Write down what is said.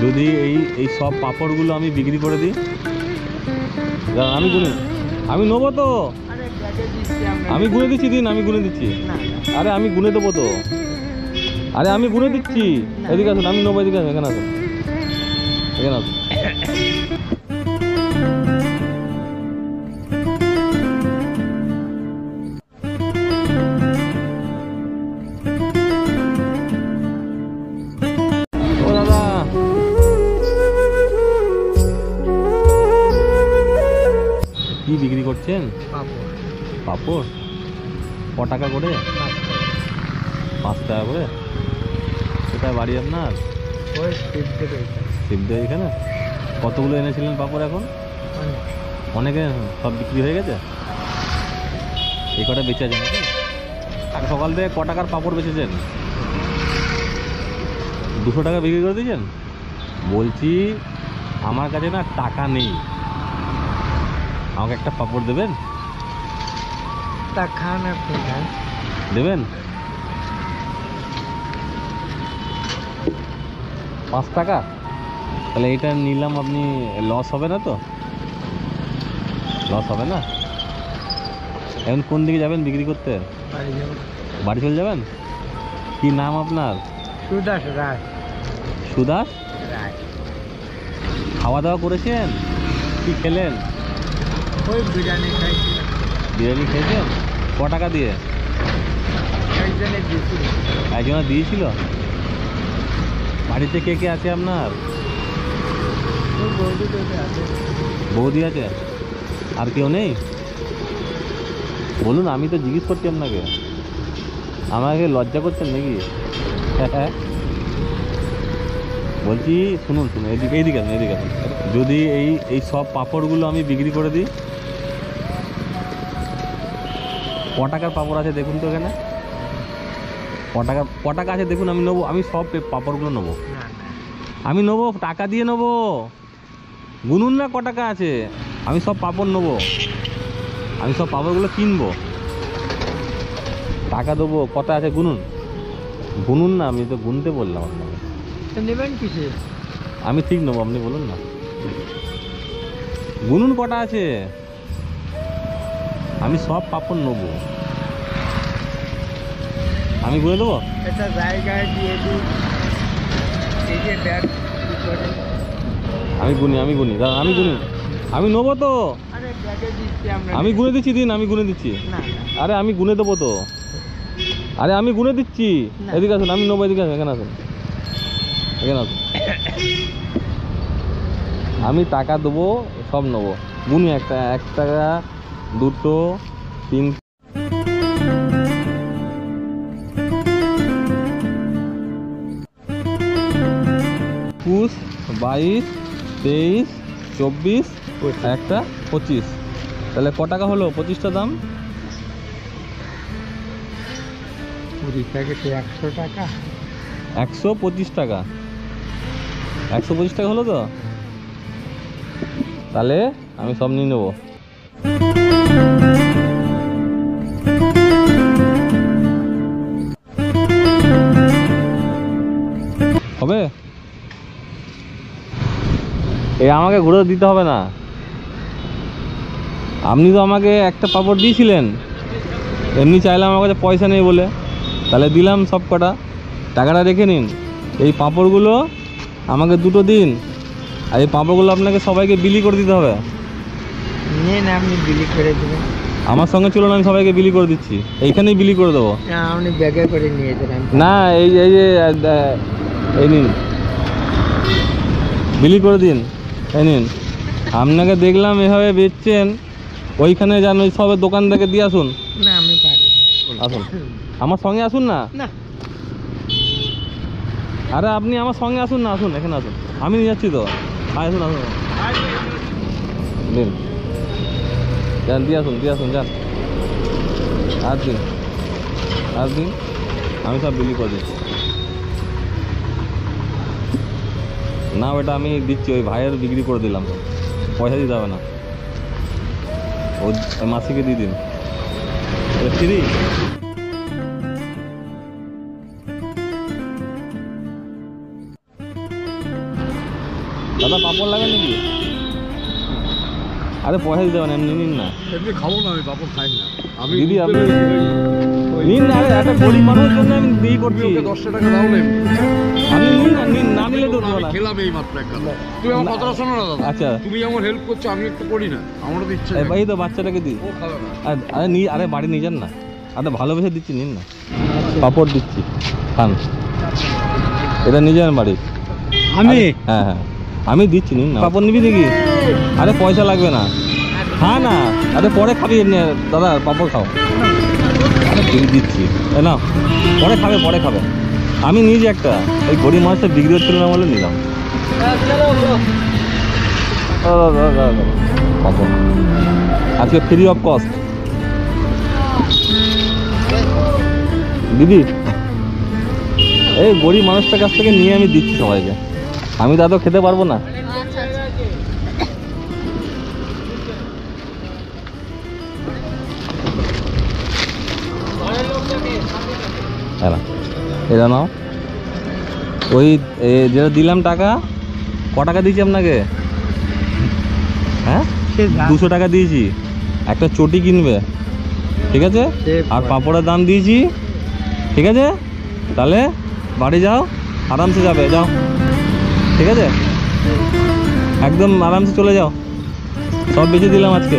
যদি এই এই সব পাঁপড়গুলো আমি বিক্রি করে দিই, আমি গুনে, আমি নেবো তো, আমি গুনে দিচ্ছি, দিন আমি গুনে দিচ্ছি। আরে আমি গুনে দেবো তো, আরে আমি গুনে দিচ্ছি। এদিকে আসুন, আমি নেবো, এদিকে আসুন, এখানে আসুন, এখানে আসুন। ও দাদা, কি বিক্রি করছেন? পাঁপড়। ক টাকা করে? 5 টাকা করে। কোথায় বাড়ি আপনার? শিবদে। এখানে কতগুলো এনেছিলেন পাঁপড়? এখন অনেকে সব বিক্রি হয়ে গেছে। এই কটা বেঁচে আছে নাকি? সকাল থেকে ক টাকার পাঁপড় বেচেছেন? 200 টাকা বিক্রি করে দিয়েছেন। বলছি আমার কাছে না টাকা নেই, আমাকে একটা পাঁপড় দেবেন? দেবেন? 5 টাকা? তাহলে এটা নিলাম, আপনি লস হবে না তো? লস হবে না? এখন কোন দিকে যাবেন বিক্রি করতে? বাড়ি চলে যাবেন? কি নাম আপনার? সুদাস রায়। সুদাস রায়। খাওয়া দাওয়া করেছেন? কি খেলেন? ওই বিরিয়ানি খাইছি। বিরিয়ানি খেয়েছেন? ক টাকা দিয়ে? একজনে দিয়েছিল। একজনে দিয়েছিল? বাড়িতে কে কে আছে আপনার? বৌদি আছে, আর কেউ নেই? বলুন, আমি তো জিজ্ঞেস করছি আপনাকে, আমাকে লজ্জা করছেন নাকি? বলছি শুনুন শুনুন, এদিকে এইদিকে আসুন, এদিকে আসুন। যদি এই এই সব পাঁপড়গুলো আমি বিক্রি করে দিই, ক টাকার পাঁপড় আছে দেখুন তো এখানে? ক টাকা আছে দেখুন, আমি নেবো, আমি সব পাঁপড়গুলো নেবো, আমি নেবো, টাকা দিয়ে নেবো। গুনুন না ক টাকা আছে, আমি সব পাঁপড় নেবো, আমি সব পাঁপড়গুলো কিনবো, টাকা দেবো। কত আছে গুনুন, গুনুন না, আমি তো গুনতে বললাম আপনাকে। নেবেন কিসে? আমি ঠিক নেবো, আপনি বলুন না, গুনুন কটা আছে, আমি সব পাঁপড় নেবো, আমি গুনে দেবো। এটা জায়গায় দিয়ে দিই, এই যে ব্যাগ আমি গুনি, আমি গুনি দাদা, আমি গুনি, আমি নেবো তো, আরে ব্যাগে দিচ্ছি আমরা। আমি গুনে দিচ্ছি, দিন আমি গুনে দিচ্ছি। না আরে আমি গুনে দেবো তো, আরে আমি গুনে দিচ্ছি। এদিকে আসুন, আমি নেবো, এদিকে আসুন, এখানে আসুন, এখানে আসুন। আমি টাকা দেবো, সব নেবো, গুনি। 1 টাকা, 2, 3, 21, 22, 23, 24, একটা 25। তাহলে ক টাকা হলো? 25টা দাম। 20 প্যাকেটে 100 টাকা। 125 টাকা, 125 টাকা হলো তো? তাহলে আমি সব নিয়ে নেবো। হবে? এই আমাকে ঘুরে দিতে হবে না, আপনি তো আমাকে একটা পাঁপড় দিয়েছিলেন, এমনি চাইলাম আমার কাছে পয়সা নেই বলে, তাহলে দিলাম সব কটা, টাকাটা রেখে নিন। এই পাঁপড়গুলো আমাকে 2টো দিন, আর এই পাঁপড়গুলো আপনাকে সবাইকে বিলি করে দিতে হবে। নিয়ে না, আপনি বিলি করে দেবেন। আমার সঙ্গে চলুন, আমি সবাইকে বিলি করে দিচ্ছি, এইখানেই বিলি করে দেবো। না, আপনি ব্যাগে করে নিয়ে যাবেন। না, এই এই যে এই নিন, বিলি করে দিন, এই নিন। আপনাকে দেখলাম এভাবে বেচছেন, ওইখানে যান, ওই সবের দোকান থেকে দিয়ে আসুন। না, আমি পারি। আসুন, আমার সঙ্গে আসুন না। না, আরে আপনি আমার সঙ্গে আসুন না, আসুন, এখানে আসুন, আমি নিয়ে যাচ্ছি তো। আসুন আসুন, নিন, যান, দিয়ে আসুন, দিয়ে আসুন, যান, আর দিন, আর দিন, আমি সব বিলি করে দিচ্ছি। না, ওটা আমি দিচ্ছি, ওই ভাইয়ের বিক্রি করে দিলাম, পয়সা দিতে হবে না, ওই মাসিকে দিয়ে দিন। ফ্রি। দাদা পাপড় লাগে নাকি? আরে পয়সা দিতে হবে না, এমনি নিন না। এমনি খাবো না, আমি পাপড় খাই না। আমি দিদি আপনি নিন না, আরে একটা গরিব মানুষের জন্য আমি দিয়ে করছি। 10 টাকা দাও না। আমি নিন না, নিন না নিলে তো আমি খেলাম এই মাত্র এক গাল। তুমি আমার কথাটা শোনো না দাদা। আচ্ছা তুমি আমার হেল্প করছো, আমি একটু করি না, আমারও তো ইচ্ছে। এই তো বাচ্চাটাকে দিই। ও খাবে না। আরে বাড়ি নিয়ে যান না, আরে ভালোবেসে দিচ্ছি, নিন না। পাপড় দিচ্ছি, খান। এটা নিয়ে যান বাড়ি। আমি হ্যাঁ হ্যাঁ আমি দিচ্ছি, নিন না। পাপড় নিবি নাকি? আরে পয়সা লাগবে না, হ্যাঁ না, আরে পরে খাবি এমনি। দাদা পাপড় খাও। আরে দিচ্ছি, এ না পরে খাবে, পরে খাবে। আমি নিজে একটা এই গরিব মানুষটা বিক্রি হচ্ছিল না বলে নিলাম। পাপড় আজকে ফ্রি অফ কস্ট। দিদি এই গরিব মানুষটার কাছ থেকে নিয়ে আমি দিচ্ছি সবাইকে। আমি তো এত খেতে পারবো না। এটা নাও। ওই যেটা দিলাম টাকা, ক টাকা দিয়েছি আপনাকে? হ্যাঁ 200 টাকা দিয়েছি। একটা চটি কিনবে, ঠিক আছে? আর পাঁপড়ের দাম দিয়েছি, ঠিক আছে? তাহলে বাড়ি যাও, আরামসে যাবে, যাও, ঠিক আছে? একদম আরামসে চলে যাও। সব বেঁচে দিলাম আজকে।